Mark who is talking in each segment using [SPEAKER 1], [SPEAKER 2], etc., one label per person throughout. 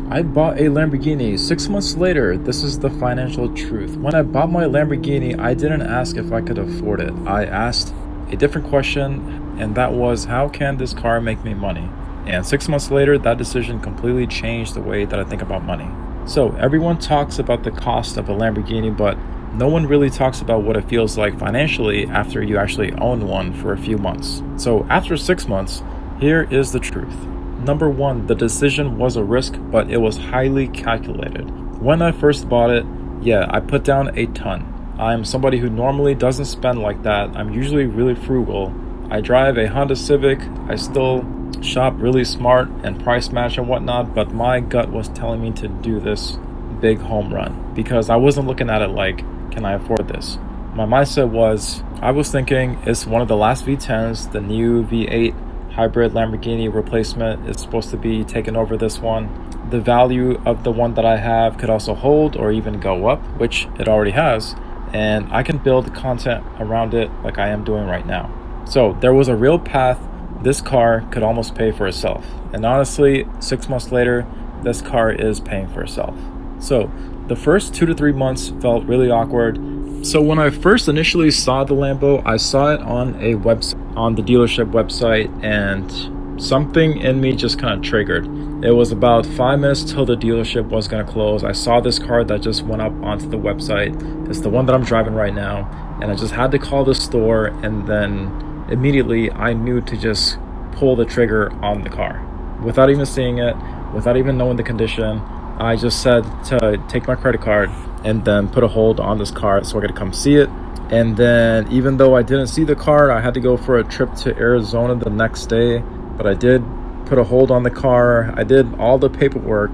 [SPEAKER 1] I bought a Lamborghini. 6 months later, this is the financial truth. When I bought my Lamborghini, I didn't ask if I could afford it. I asked a different question, and that was, how can this car make me money? And 6 months later, that decision completely changed the way that I think about money. So everyone talks about the cost of a Lamborghini, but no one really talks about what it feels like financially after you actually own one for a few months. So after 6 months, here is the truth. Number one, the decision was a risk, but it was highly calculated. When I first bought it, yeah, I put down a ton. I'm somebody who normally doesn't spend like that. I'm usually really frugal. I drive a Honda Civic. I still shop really smart and price match and whatnot, but my gut was telling me to do this big home run because I wasn't looking at it like, can I afford this? My mindset was, I was thinking it's one of the last V10s, the new V8 hybrid Lamborghini replacement is supposed to be taking over this one. The value of the one that I have could also hold or even go up, which it already has, and I can build content around it like I am doing right now. So there was a real path. This car could almost pay for itself. And honestly, 6 months later, this car is paying for itself. So the first 2 to 3 months felt really awkward. So when I first initially saw the Lambo, I saw it on a website, on the dealership website, and something in me just kind of triggered. It was about 5 minutes till the dealership was going to close. I saw this car that just went up onto the website. It's the one that I'm driving right now. And I just had to call the store, and then immediately I knew to just pull the trigger on the car. Without even seeing it, without even knowing the condition, I just said to take my credit card and then put a hold on this car so I could come see it. And then even though I didn't see the car, I had to go for a trip to Arizona the next day, but I did put a hold on the car. I did all the paperwork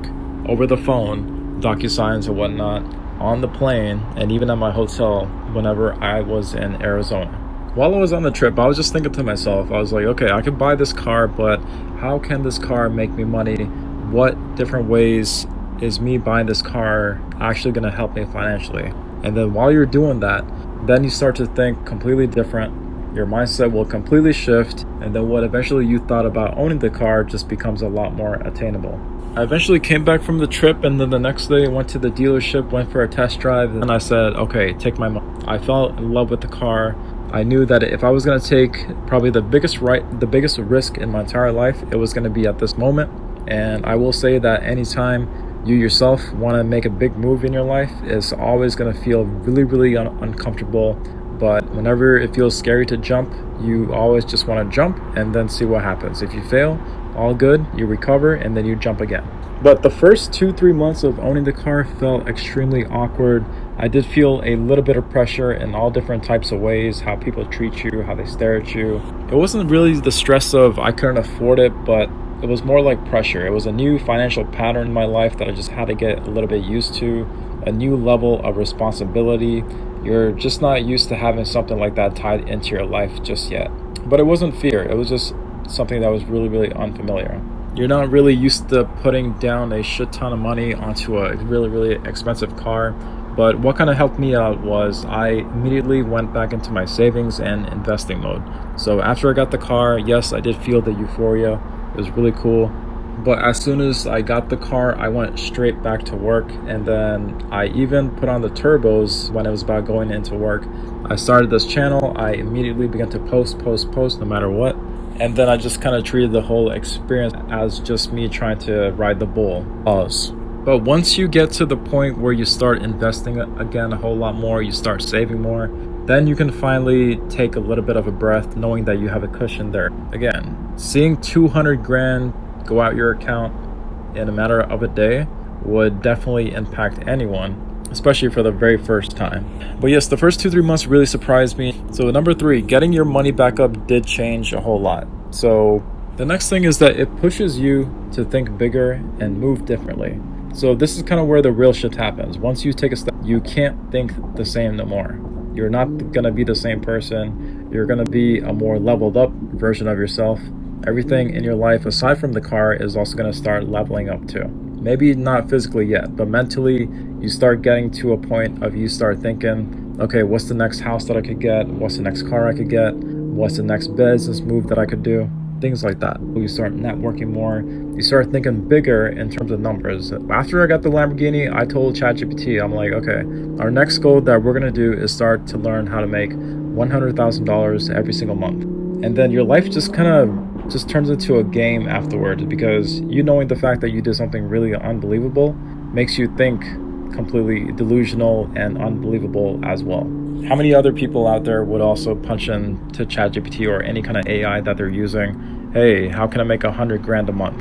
[SPEAKER 1] over the phone, DocuSigns and whatnot, on the plane and even at my hotel whenever I was in Arizona. While I was on the trip, I was just thinking to myself, I was like, okay, I could buy this car, but how can this car make me money? What different ways is me buying this car actually going to help me financially? And then while you're doing that, then you start to think completely different. Your mindset will completely shift, and then what eventually you thought about owning the car just becomes a lot more attainable. I eventually came back from the trip, and then the next day I went to the dealership, went for a test drive, and I said, okay, take my money. I fell in love with the car. I knew that if I was going to take probably the biggest risk in my entire life, it was going to be at this moment. And I will say that anytime you yourself want to make a big move in your life, it's always going to feel really, really uncomfortable. But whenever it feels scary to jump, you always just want to jump and then see what happens. If you fail, all good, you recover, and then you jump again. But the first 2-3 months of owning the car felt extremely awkward. I did feel a little bit of pressure in all different types of ways, how people treat you, how they stare at you. It wasn't really the stress of I couldn't afford it, but it was more like pressure. It was a new financial pattern in my life that I just had to get a little bit used to, a new level of responsibility. You're just not used to having something like that tied into your life just yet. But it wasn't fear. It was just something that was really, really unfamiliar. You're not really used to putting down a shit ton of money onto a really, really expensive car. But what kind of helped me out was I immediately went back into my savings and investing mode. So after I got the car, yes, I did feel the euphoria. It was really cool. But as soon as I got the car, I went straight back to work. And then I even put on the turbos when it was about going into work. I started this channel. I immediately began to post no matter what. And then I just kind of treated the whole experience as just me trying to ride the bull. Pause. But once you get to the point where you start investing again a whole lot more, you start saving more, then you can finally take a little bit of a breath knowing that you have a cushion there. Again, seeing 200 grand go out your account in a matter of a day would definitely impact anyone, especially for the very first time. But yes, the first 2-3 months really surprised me. So number 3, getting your money back up did change a whole lot. So the next thing is that it pushes you to think bigger and move differently. So this is kind of where the real shift happens. Once you take a step, you can't think the same no more. You're not going to be the same person. You're going to be a more leveled up version of yourself. Everything in your life aside from the car is also going to start leveling up too. Maybe not physically yet, but mentally you start getting to a point of you start thinking, okay, what's the next house that I could get? What's the next car I could get? What's the next business move that I could do? things like that. You start networking more, you start thinking bigger in terms of numbers. After I got the Lamborghini, I told ChatGPT, I'm like, okay, our next goal that we're gonna do is start to learn how to make $100,000 every single month. And then your life just kind of just turns into a game afterwards, because you knowing the fact that you did something really unbelievable makes you think completely delusional and unbelievable as well. How many other people out there would also punch in to ChatGPT or any kind of AI that they're using, hey, how can I make 100 grand a month?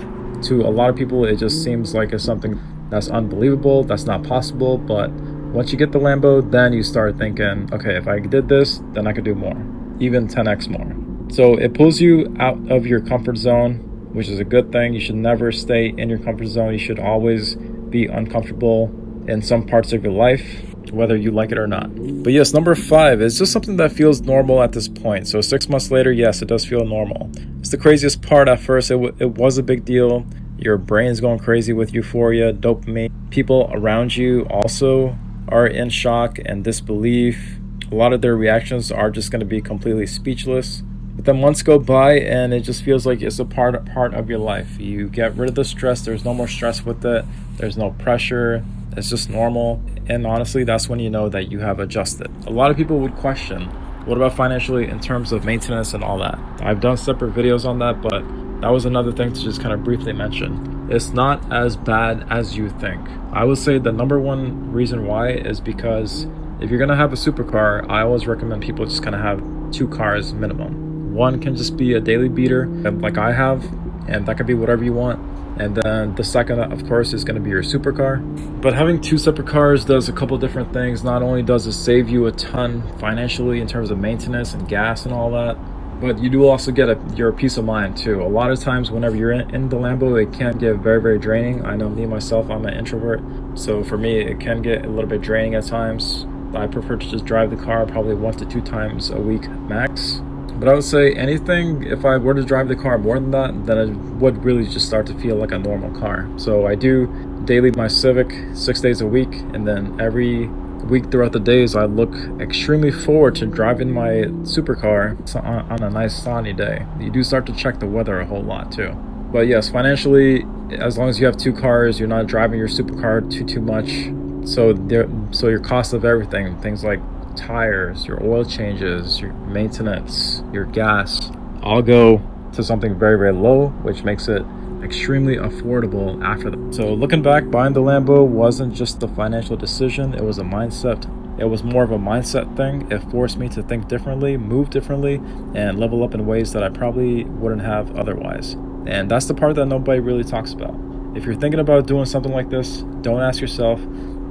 [SPEAKER 1] To a lot of people, it just seems like it's something that's unbelievable, that's not possible. But once you get the Lambo, then you start thinking, okay, if I did this, then I could do more, even 10x more. So it pulls you out of your comfort zone, which is a good thing. You should never stay in your comfort zone. You should always be uncomfortable in some parts of your life, whether you like it or not. But yes, number 5 is just something that feels normal at this point. So 6 months later, yes, it does feel normal. It's the craziest part. At first, it was a big deal. Your brain's going crazy with euphoria, dopamine. People around you also are in shock and disbelief. A lot of their reactions are just going to be completely speechless. But then months go by and it just feels like it's a part of your life. You get rid of the stress. There's no more stress with it. There's no pressure. It's just normal. And honestly, that's when you know that you have adjusted. A lot of people would question, what about financially in terms of maintenance and all that? I've done separate videos on that, but that was another thing to just kind of briefly mention. It's not as bad as you think. I would say the number one reason why is because if you're gonna have a supercar, I always recommend people just kind of have 2 cars minimum. One can just be a daily beater, like I have, and that could be whatever you want. And then the second, of course, is going to be your supercar. But having 2 separate cars does a couple different things. Not only does it save you a ton financially in terms of maintenance and gas and all that, but you do also get your peace of mind too. A lot of times whenever you're in the Lambo, it can get very, very draining. I know me, myself, I'm an introvert. So for me, it can get a little bit draining at times. I prefer to just drive the car probably 1 to 2 times a week max. But I would say anything, if I were to drive the car more than that, then it would really just start to feel like a normal car. So I do daily my Civic 6 days a week, and then every week throughout the days, I look extremely forward to driving my supercar on a nice sunny day. You do start to check the weather a whole lot too. But yes, financially, as long as you have 2 cars, you're not driving your supercar too much. So your cost of everything, things like tires, your oil changes, your maintenance, your gas, all go to something very, very low, which makes it extremely affordable after that. So looking back, buying the Lambo wasn't just a financial decision, it was a mindset. It was more of a mindset thing. It forced me to think differently, move differently, and level up in ways that I probably wouldn't have otherwise. And that's the part that nobody really talks about. If you're thinking about doing something like this, don't ask yourself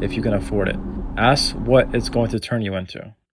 [SPEAKER 1] if you can afford it. Ask what it's going to turn you into.